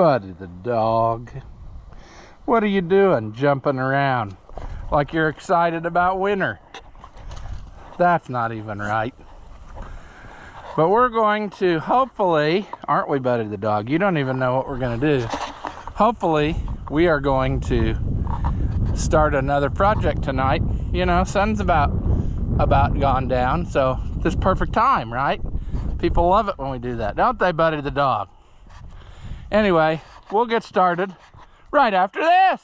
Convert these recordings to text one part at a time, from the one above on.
Buddy the dog. What are you doing jumping around like you're excited about winter? That's not even right. But we're going to hopefully, aren't we, Buddy the dog? You don't even know what we're going to do. Hopefully, we are going to start another project tonight. You know, sun's about gone down, so this is perfect time, right? People love it when we do that, don't they, Buddy the dog? Anyway, we'll get started right after this.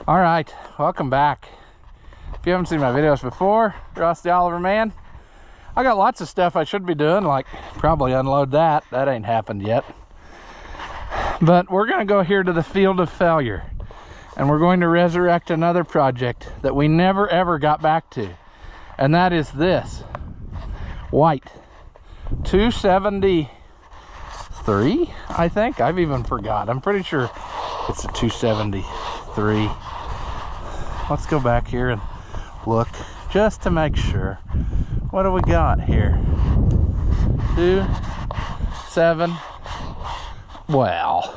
All right, welcome back. If you haven't seen my videos before, Ross the Oliver Man. I got lots of stuff I should be doing, like probably unload that. That ain't happened yet. But we're gonna go here to the field of failure, and we're going to resurrect another project that we never ever got back to. And that is this white 273, I think. I've even forgot. I'm pretty sure it's a 273. Let's go back here and look just to make sure. What do we got here? 27. Well,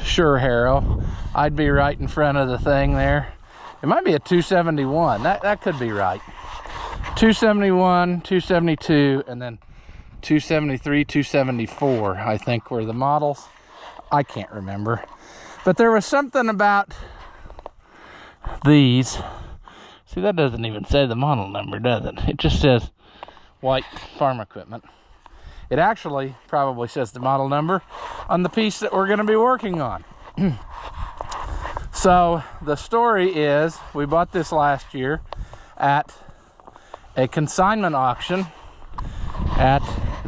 sure, harrow. I'd be right in front of the thing there. It might be a 271. That could be right. 271, 272, and then 273, 274, I think were the models. I can't remember. But there was something about these. See, that doesn't even say the model number, does it? It just says white farm equipment. It actually probably says the model number on the piece that we're going to be working on. So the story is, we bought this last year at a consignment auction at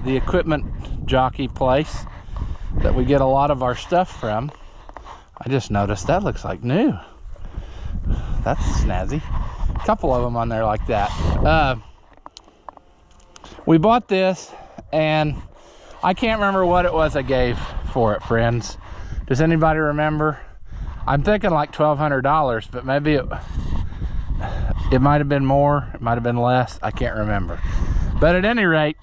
the equipment jockey place that we get a lot of our stuff from. I just noticed that looks like new. That's snazzy. A couple of them on there like that. We bought this, and I can't remember what it was I gave for it, friends. Does anybody remember? I'm thinking like $1,200, but maybe it might have been more, it might have been less, I can't remember. But at any rate,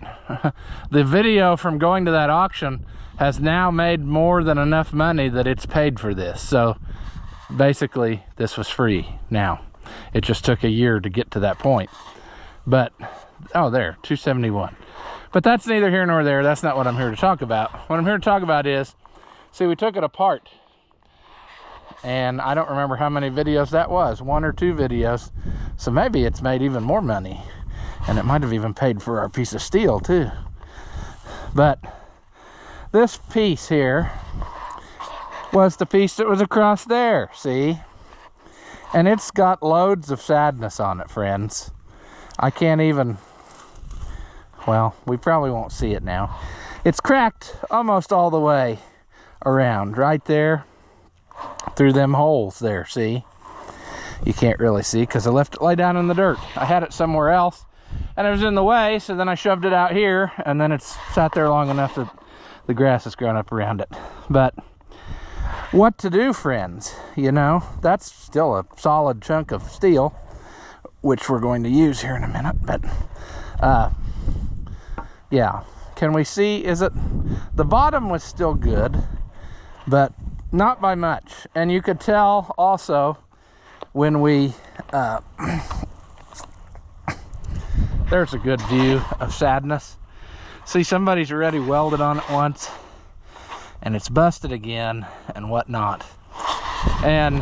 the video from going to that auction has now made more than enough money that it's paid for this. So basically, this was free now. It just took a year to get to that point. But, oh, there, 271. But that's neither here nor there. That's not what I'm here to talk about. What I'm here to talk about is, see, we took it apart. And I don't remember how many videos that was, 1 or 2 videos. So maybe it's made even more money. And it might have even paid for our piece of steel, too. But this piece here was the piece that was across there, see? And it's got loads of sadness on it, friends. I can't even, well, we probably won't see it now. It's cracked almost all the way around, right there, through them holes there, see? You can't really see because I left it lay down in the dirt. I had it somewhere else, and it was in the way, so then I shoved it out here, and then it's sat there long enough that the grass has grown up around it. But what to do, friends? You know, that's still a solid chunk of steel, which we're going to use here in a minute. But yeah, can we see? Is it, the bottom was still good, but not by much. And you could tell also when we there's a good view of sadness. See, somebody's already welded on it once, and it's busted again and whatnot. And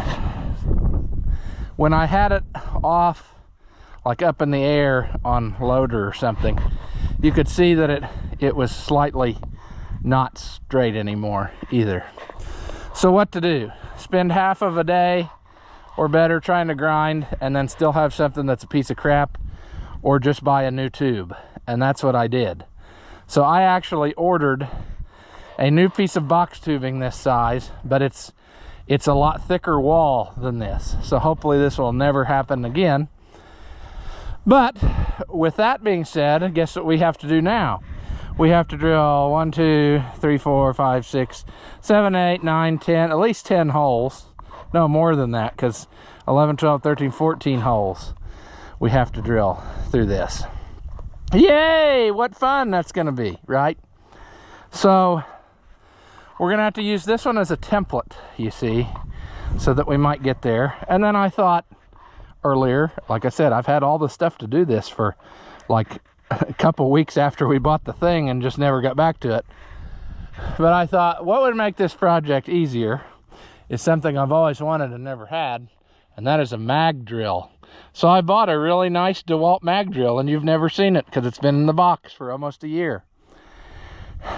when I had it off, like up in the air on loader or something, you could see that it was slightly not straight anymore either. So what to do? Spend half of a day or better trying to grind and then still have something that's a piece of crap, or just buy a new tube? And that's what I did. So I actually ordered a new piece of box tubing this size, but it's a lot thicker wall than this. So hopefully this will never happen again. But with that being said, guess what we have to do now? we have to drill 1, 2, 3, 4, 5, 6, 7, 8, 9, 10, at least 10 holes. No, more than that, because 11, 12, 13, 14 holes we have to drill through this. Yay! What fun that's gonna be, right? So we're gonna have to use this one as a template, you see, so that we might get there. And then I thought earlier, like I said, I've had all the stuff to do this for like a couple weeks after we bought the thing and just never got back to it. But I thought, what would make this project easier is something I've always wanted and never had, and that is a mag drill. So I bought a really nice DeWalt mag drill, and you've never seen it because it's been in the box for almost a year.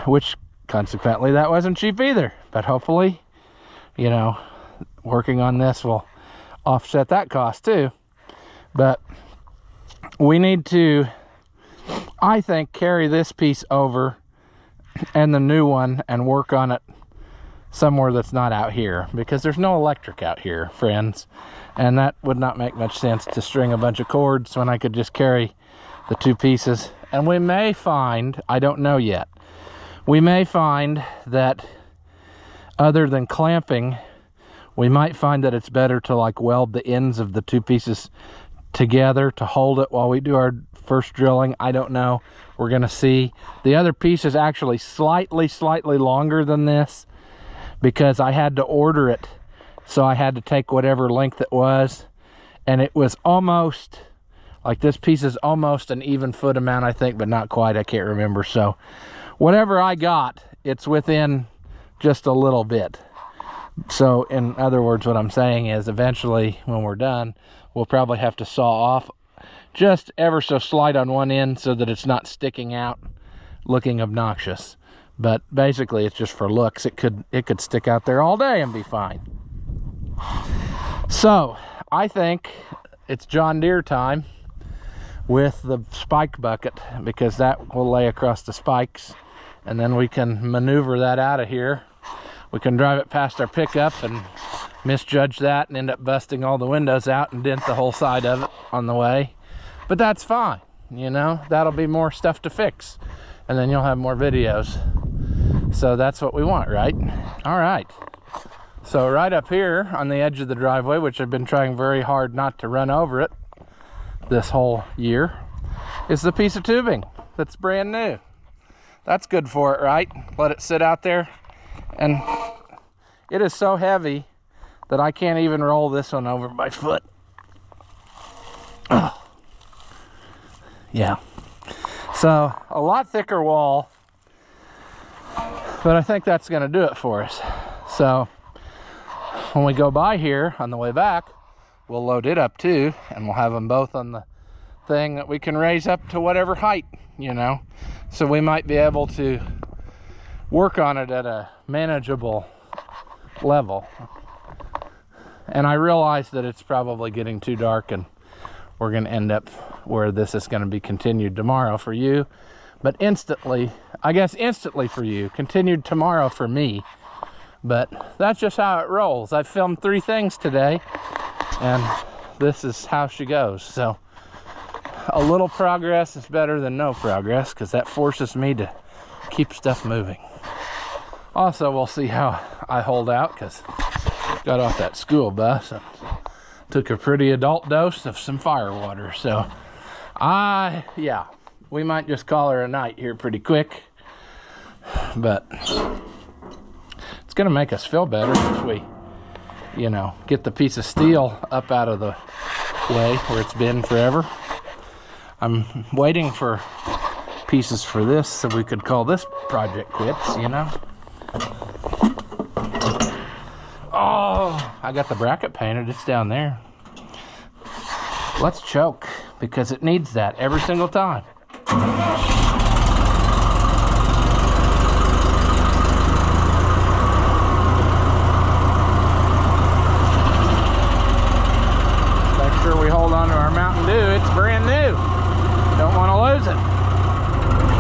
Which, consequently, that wasn't cheap either. But hopefully, you know, working on this will offset that cost too. But we need to, I think, carry this piece over and the new one and work on it somewhere that's not out here, because there's no electric out here, friends, and that would not make much sense to string a bunch of cords when I could just carry the two pieces. And we may find, I don't know yet, we may find that other than clamping, we might find that it's better to like weld the ends of the two pieces together to hold it while we do our first drilling. I don't know, we're gonna see. The other piece is actually slightly longer than this, because I had to order it, so I had to take whatever length it was, and it was almost, like this piece is almost an even foot amount, I think, but not quite, I can't remember. So whatever I got, it's within just a little bit. So in other words, what I'm saying is eventually when we're done, we'll probably have to saw off just ever so slight on one end so that it's not sticking out looking obnoxious. But basically it's just for looks. It could stick out there all day and be fine. So I think it's John Deere time with the spike bucket, because that will lay across the spikes, and then we can maneuver that out of here. We can drive it past our pickup and misjudge that and end up busting all the windows out and dent the whole side of it on the way. But that's fine, you know, that'll be more stuff to fix, and then you'll have more videos. So that's what we want, right? All right. So right up here on the edge of the driveway, which I've been trying very hard not to run over it this whole year, is the piece of tubing that's brand new. That's good for it, right? Let it sit out there. And it is so heavy that I can't even roll this one over my foot. Oh. Yeah. So a lot thicker wall, but I think that's going to do it for us. So when we go by here on the way back, we'll load it up too, and we'll have them both on the thing that we can raise up to whatever height, you know. So we might be able to work on it at a manageable level. And I realize that it's probably getting too dark, and we're going to end up where this is going to be continued tomorrow for you, but instantly, I guess instantly for you, continued tomorrow for me. But that's just how it rolls. I've filmed 3 things today, and this is how she goes. So a little progress is better than no progress, because that forces me to keep stuff moving. Also, we'll see how I hold out, because got off that school bus and took a pretty adult dose of some fire water. So yeah, we might just call her a night here pretty quick, but it's gonna make us feel better if we, you know, get the piece of steel up out of the way where it's been forever. I'm waiting for pieces for this so we could call this project quits, you know. Oh, I got the bracket painted, it's down there. Let's choke, because it needs that every single time. Make sure we hold on to our Mountain Dew. It's brand new. Don't want to lose it.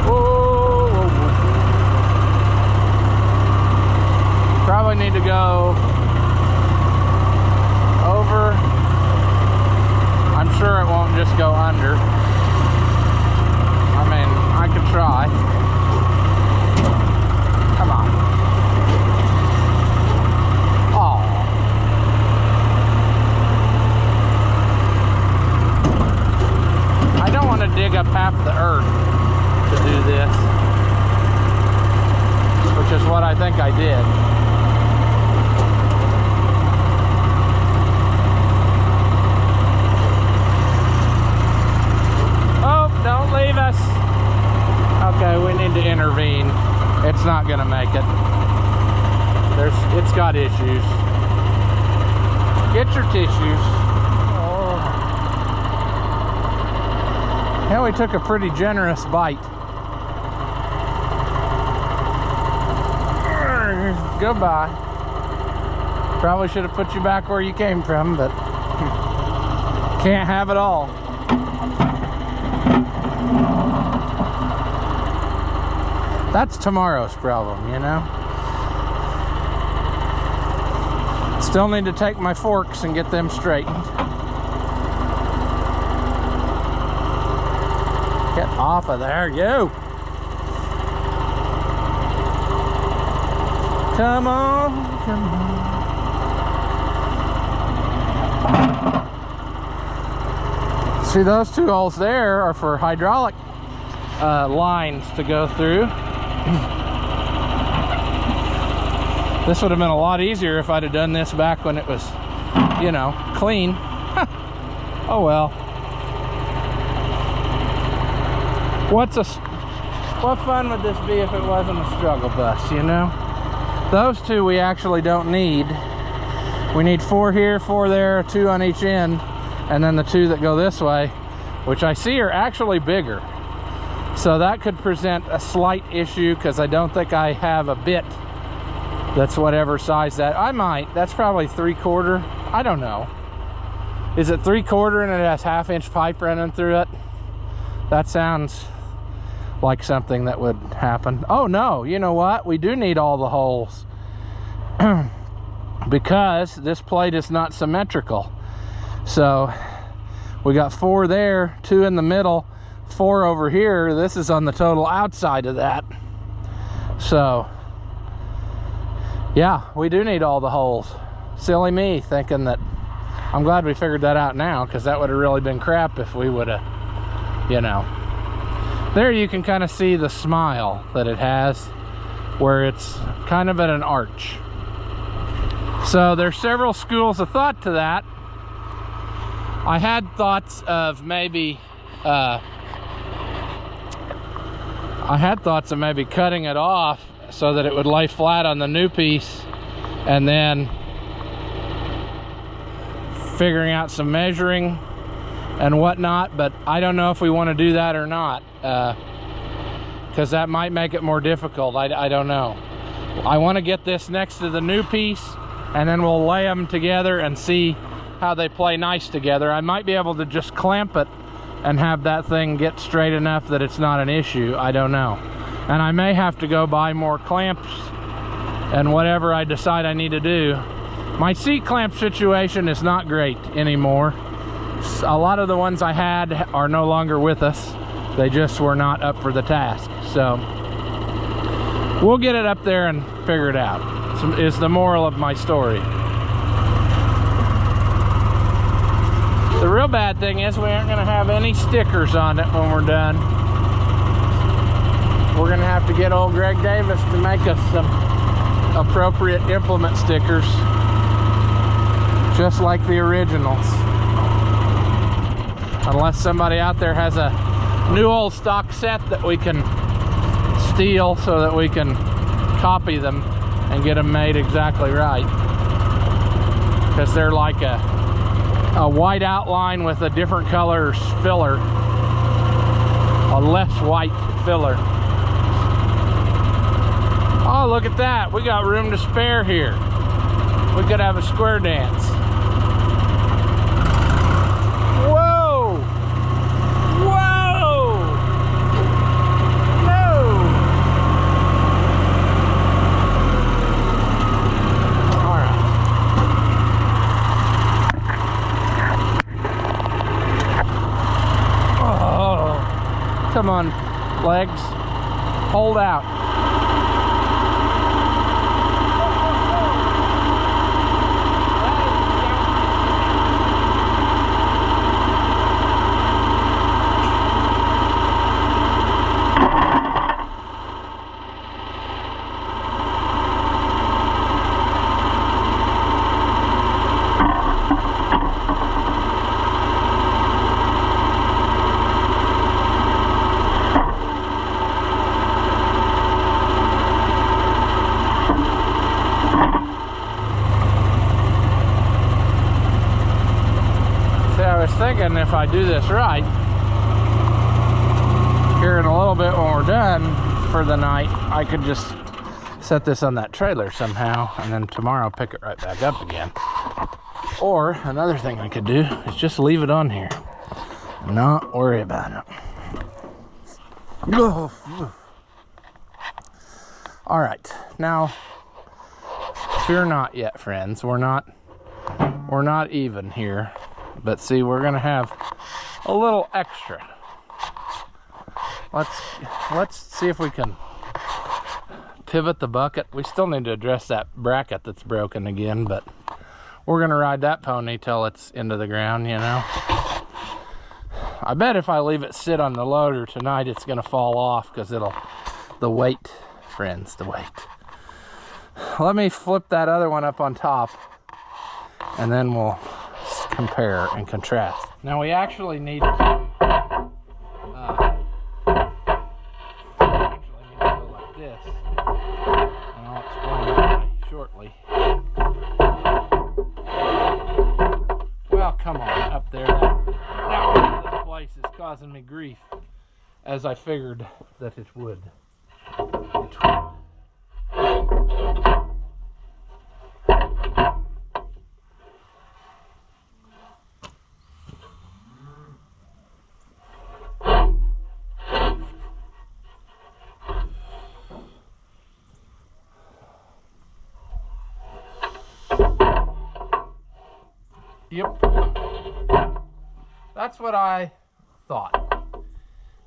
Whoa, whoa, whoa. Probably need to go over. I'm sure it won't just go under. I mean, I could try. I think I did. Oh, don't leave us. Okay, we need to intervene. It's not gonna make it. It's got issues. Get your tissues. Oh. Yeah, we took a pretty generous bite. Goodbye. Probably should have put you back where you came from, but can't have it all. That's tomorrow's problem, you know? Still need to take my forks and get them straightened. Get off of there, you! Come on, come on. See, those two holes there are for hydraulic lines to go through. This would have been a lot easier if I'd have done this back when it was, you know, clean. Oh well. What fun would this be if it wasn't a struggle bus, you know? Those two we actually don't need. We need 4 here, 4 there, 2 on each end, and then the 2 that go this way, which I see are actually bigger. So that could present a slight issue because I don't think I have a bit that's whatever size that. I might. That's probably 3/4. I don't know. Is it 3/4 and it has 1/2 inch pipe running through it? That sounds like something that would happen. Oh no, you know what? We do need all the holes because this plate is not symmetrical. So we got 4 there, 2 in the middle, 4 over here. This is on the total outside of that. So yeah, we do need all the holes. Silly me thinking that. I'm glad we figured that out now, because that would have really been crap if we would have, you know. There you can kind of see the smile that it has, where it's kind of at an arch. So there's several schools of thought to that. I had thoughts of maybe cutting it off so that it would lay flat on the new piece, and then figuring out some measuring and whatnot, but I don't know if we want to do that or not, because that might make it more difficult. I don't know. I want to get this next to the new piece, and then we'll lay them together and see how they play nice together. I might be able to just clamp it and have that thing get straight enough that it's not an issue. I don't know. And I may have to go buy more clamps and whatever I decide I need to do. My seat clamp situation is not great anymore. A lot of the ones I had are no longer with us. They just were not up for the task. So we'll get it up there and figure it out, is the moral of my story. The real bad thing is we aren't going to have any stickers on it when we're done. We're going to have to get old Greg Davis to make us some appropriate implement stickers, just like the originals. Unless somebody out there has a new old stock set that we can steal so that we can copy them and get them made exactly right. Because they're like a white outline with a different color filler, a less white filler. Oh, look at that. We got room to spare here. We could have a square dance. Whoa! Whoa! No! All right. Oh, come on, legs. Hold out. thinking if I do this right, here in a little bit when we're done for the night, I could just set this on that trailer somehow, and then tomorrow pick it right back up again. Or another thing I could do is just leave it on here and not worry about it. All right, now fear not yet, friends. We're not even here, but see, we're gonna have a little extra. Let's see if we can pivot the bucket. We still need to address that bracket that's broken again, but we're gonna ride that pony till it's into the ground, you know. I bet if I leave it sit on the loader tonight, it's gonna fall off because the weight, friends, the weight. Let me flip that other one up on top and then we'll compare and contrast. Now we actually need to go like this, and I'll explain why shortly. Well, come on, up there. That little place is causing me grief, as I figured that it would. Yep, that's what I thought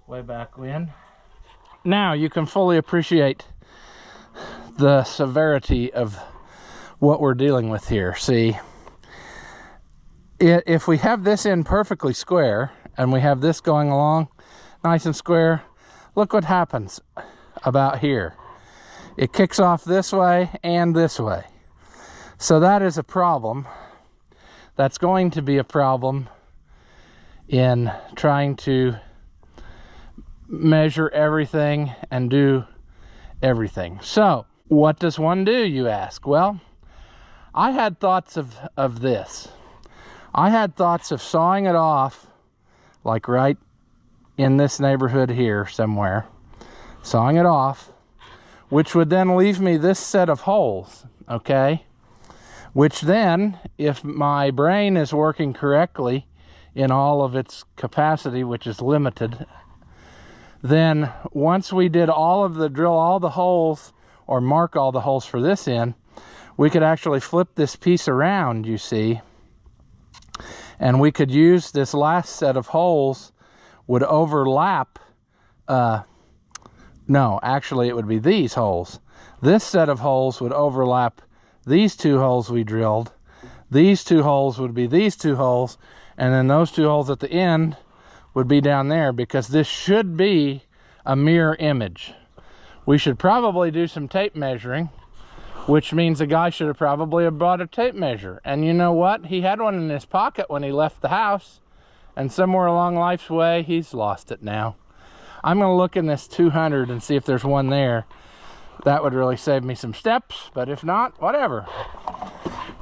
way back when. Now you can fully appreciate the severity of what we're dealing with here. See, if we have this in perfectly square and we have this going along nice and square, look what happens about here. It kicks off this way and this way. So that is a problem. That's going to be a problem in trying to measure everything and do everything. So what does one do, you ask? Well, I had thoughts of this. I had thoughts of sawing it off, like right in this neighborhood here somewhere, sawing it off, which would then leave me this set of holes, okay? Which then, if my brain is working correctly in all of its capacity, which is limited, then once we did drill all the holes, or mark all the holes for this in, we could actually flip this piece around, you see, and we could use this last set of holes would overlap, no, actually it would be these holes. This set of holes would overlap these two holes we drilled. These two holes would be these two holes, and then those two holes at the end would be down there, because this should be a mirror image. We should probably do some tape measuring, which means the guy should have probably bought a tape measure. And you know what? He had one in his pocket when he left the house, and somewhere along life's way, he's lost it now. I'm gonna look in this 200 and see if there's one there. That would really save me some steps, but if not, whatever.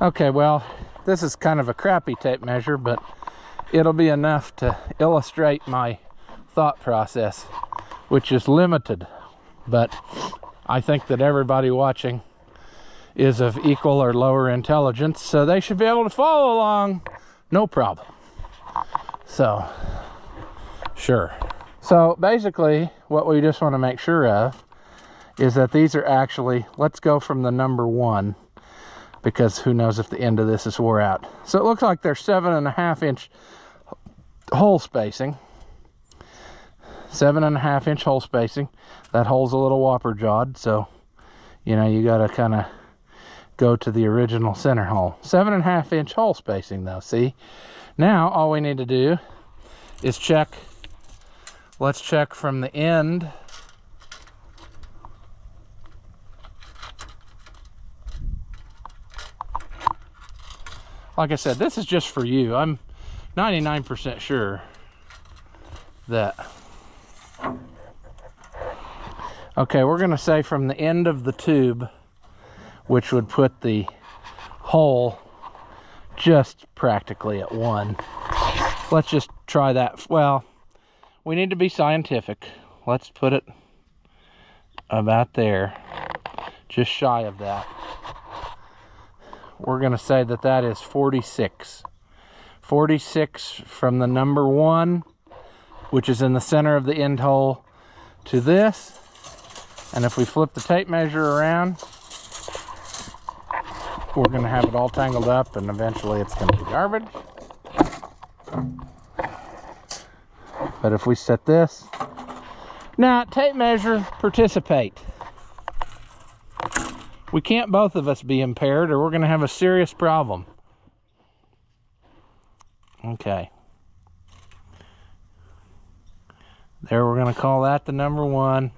Okay, well, this is kind of a crappy tape measure, but it'll be enough to illustrate my thought process, which is limited. But I think that everybody watching is of equal or lower intelligence, so they should be able to follow along, no problem. So, sure. So basically, what we just want to make sure of is that these are actually, let's go from the number 1, because who knows if the end of this is wore out. So it looks like they're 7.5 inch hole spacing. 7.5 inch hole spacing. That hole's a little whopper jawed, so you know, you gotta kind of go to the original center hole. 7.5 inch hole spacing though, see? Now all we need to do is check, let's check from the end. Like I said, this is just for you. I'm 99% sure that. Okay, we're gonna say from the end of the tube, which would put the hole just practically at 1. let's just try that. Well, we need to be scientific. Let's put it about there, just shy of that. We're going to say that that is 46. 46 from the number 1, which is in the center of the end hole, to this. And if we flip the tape measure around, we're going to have it all tangled up, and eventually it's going to be garbage. But if we set this, now tape measure, participate. We can't both of us be impaired, or we're going to have a serious problem. Okay. There, we're going to call that the number 1.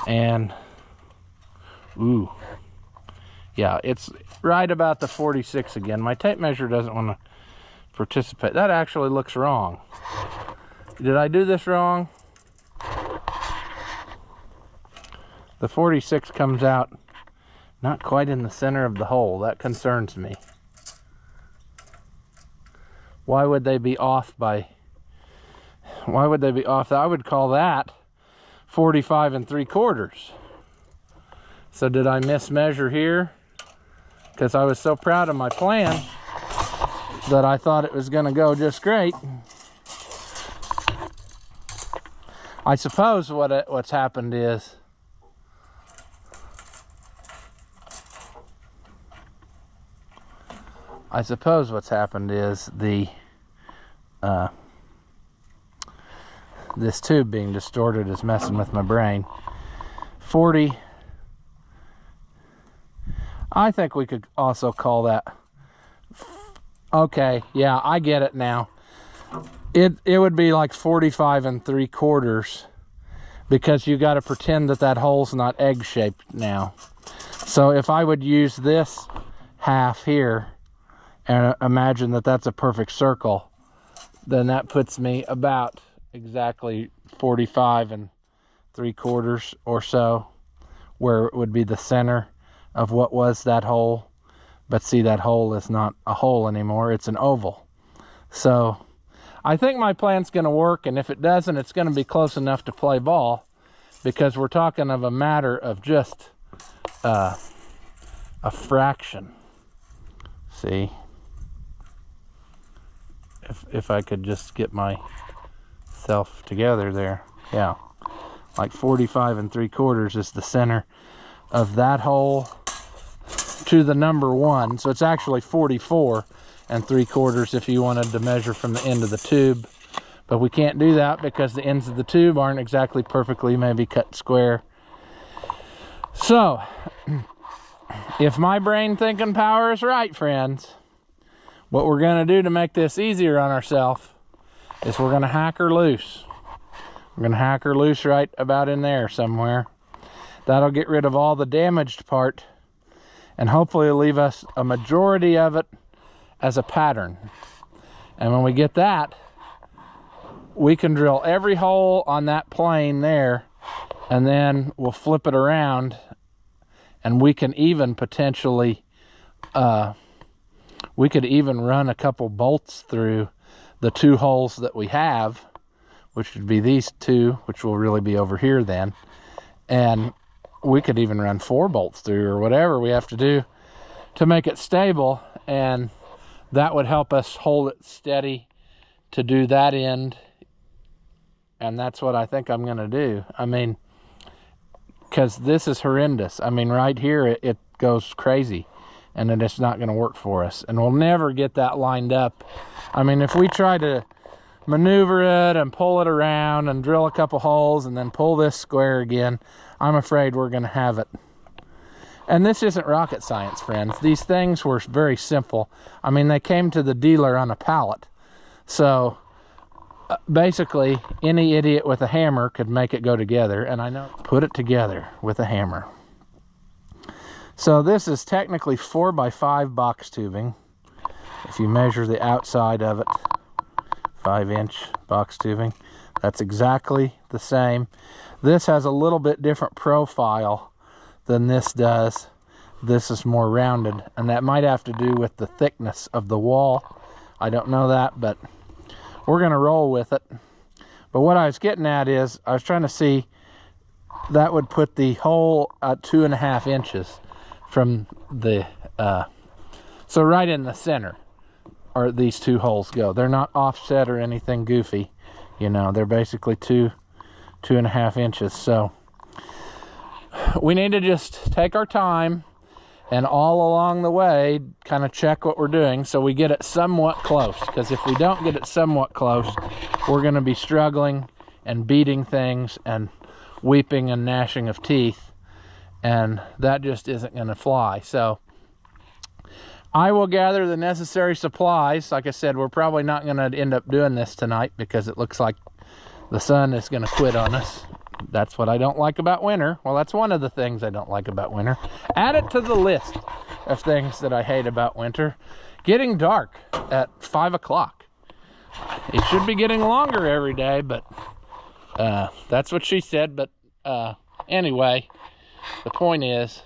And, ooh. Yeah, it's right about the 46 again. My tape measure doesn't want to participate. That actually looks wrong. Did I do this wrong? The 46 comes out not quite in the center of the hole. That concerns me. Why would they be off by... Why would they be off? I would call that 45 3/4. So did I mismeasure here? Because I was so proud of my plan that I thought it was going to go just great. I suppose what's happened is the this tube being distorted is messing with my brain. 40. I think we could also call that. Okay, yeah, I get it now. It would be like 45 3/4, because you got to pretend that that hole's not egg shaped now. So if I would use this half here and imagine that that's a perfect circle, then that puts me about exactly 45 3/4 or so, where it would be the center of what was that hole. But see, that hole is not a hole anymore, it's an oval. So I think my plan's going to work, and if it doesn't, it's going to be close enough to play ball, because we're talking of a matter of just a fraction. See, if I could just get myself together there. Yeah, like 45 3/4 is the center of that hole to the number 1. So it's actually 44 3/4 if you wanted to measure from the end of the tube. But we can't do that because the ends of the tube aren't exactly perfectly maybe cut square. So, if my brain thinking power is right, friends, what we're going to do to make this easier on ourselves is we're going to hack her loose. We're going to hack her loose right about in there somewhere. That'll get rid of all the damaged part, and hopefully leave us a majority of it as a pattern. And when we get that, we can drill every hole on that plane there, and then we'll flip it around, and we can even potentially we could even run a couple bolts through the 2 holes that we have, which would be these 2, which will really be over here then. And we could even run 4 bolts through, or whatever we have to do to make it stable, and that would help us hold it steady to do that end. And that's what I think I'm going to do. I mean, because this is horrendous. I mean, right here it goes crazy, and then it's not going to work for us, and we'll never get that lined up. I mean, if we try to maneuver it and pull it around and drill a couple holes and then pull this square again, I'm afraid we're going to have it. And this isn't rocket science, friends. These things were very simple. I mean, they came to the dealer on a pallet. So basically, any idiot with a hammer could make it go together, and I know, put it together with a hammer. So this is technically 4x5 box tubing. If you measure the outside of it, 5-inch box tubing, that's exactly the same. This has a little bit different profile than this does. This is more rounded, and that might have to do with the thickness of the wall. I don't know that, but we're gonna roll with it. But what I was getting at is, I was trying to see, that would put the hole at 2.5 inches from the, so right in the center are these two holes go. They're not offset or anything goofy, you know, they're basically 2.5 inches. So we need to just take our time and all along the way kind of check what we're doing so we get it somewhat close, because if we don't get it somewhat close, we're going to be struggling and beating things and weeping and gnashing of teeth, and that just isn't going to fly. So I will gather the necessary supplies. Like I said, we're probably not going to end up doing this tonight because it looks like the sun is going to quit on us. That's what I don't like about winter. Well, that's one of the things I don't like about winter. Add it to the list of things that I hate about winter. Getting dark at 5 o'clock. It should be getting longer every day, but that's what she said. But anyway, the point is,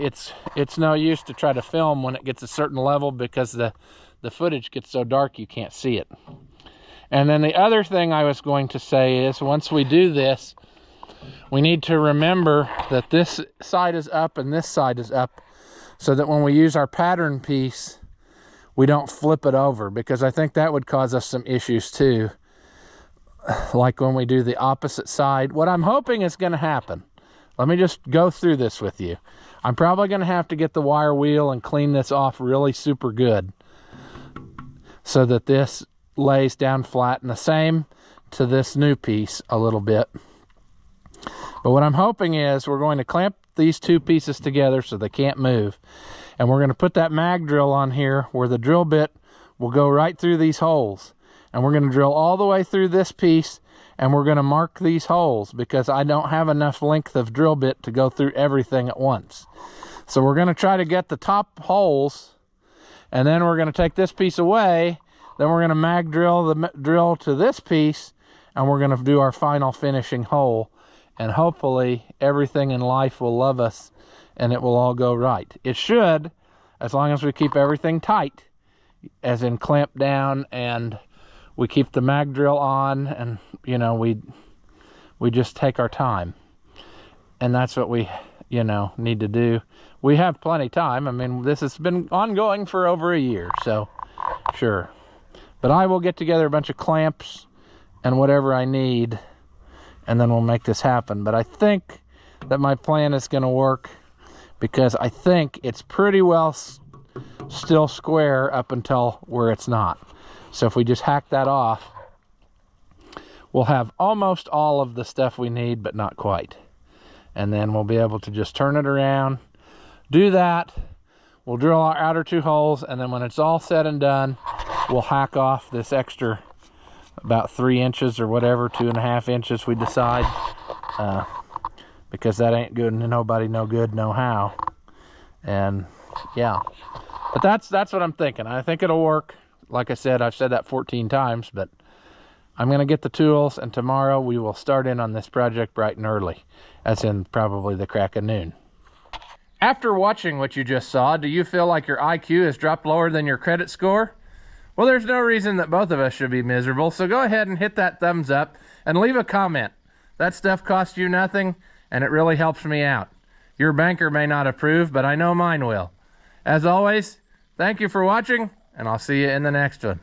it's no use to try to film when it gets a certain level, because the footage gets so dark you can't see it. And then the other thing I was going to say is, once we do this, we need to remember that this side is up and this side is up, so that when we use our pattern piece, we don't flip it over, because I think that would cause us some issues too. Like when we do the opposite side. What I'm hoping is going to happen, let me just go through this with you. I'm probably going to have to get the wire wheel and clean this off really super good, so that this lays down flat, and the same to this new piece a little bit. But what I'm hoping is, we're going to clamp these two pieces together so they can't move, and we're going to put that mag drill on here where the drill bit will go right through these holes, and we're going to drill all the way through this piece, and we're going to mark these holes, because I don't have enough length of drill bit to go through everything at once. So we're going to try to get the top holes, and then we're going to take this piece away. Then we're going to mag drill the drill to this piece, and we're going to do our final finishing hole. And hopefully everything in life will love us and it will all go right. It should, as long as we keep everything tight, as in clamp down, and we keep the mag drill on, and you know, we just take our time. And that's what we, you know, need to do. We have plenty of time. I mean, this has been ongoing for over a year, so sure. But I will get together a bunch of clamps and whatever I need, and then we'll make this happen. But I think that my plan is going to work, because I think it's pretty well still square up until where it's not. So if we just hack that off, we'll have almost all of the stuff we need, but not quite. And then we'll be able to just turn it around, do that. We'll drill our outer two holes, and then when it's all said and done, we'll hack off this extra about 3 inches or whatever, 2.5 inches we decide, because that ain't good, and nobody no good no how. And yeah, but that's what I'm thinking. I think it'll work. Like I said, I've said that 14 times, but I'm going to get the tools, and tomorrow we will start in on this project bright and early, as in probably the crack of noon. After watching what you just saw, do you feel like your IQ has dropped lower than your credit score? Well, there's no reason that both of us should be miserable, so go ahead and hit that thumbs up and leave a comment. That stuff costs you nothing, and it really helps me out. Your banker may not approve, but I know mine will. As always, thank you for watching, and I'll see you in the next one.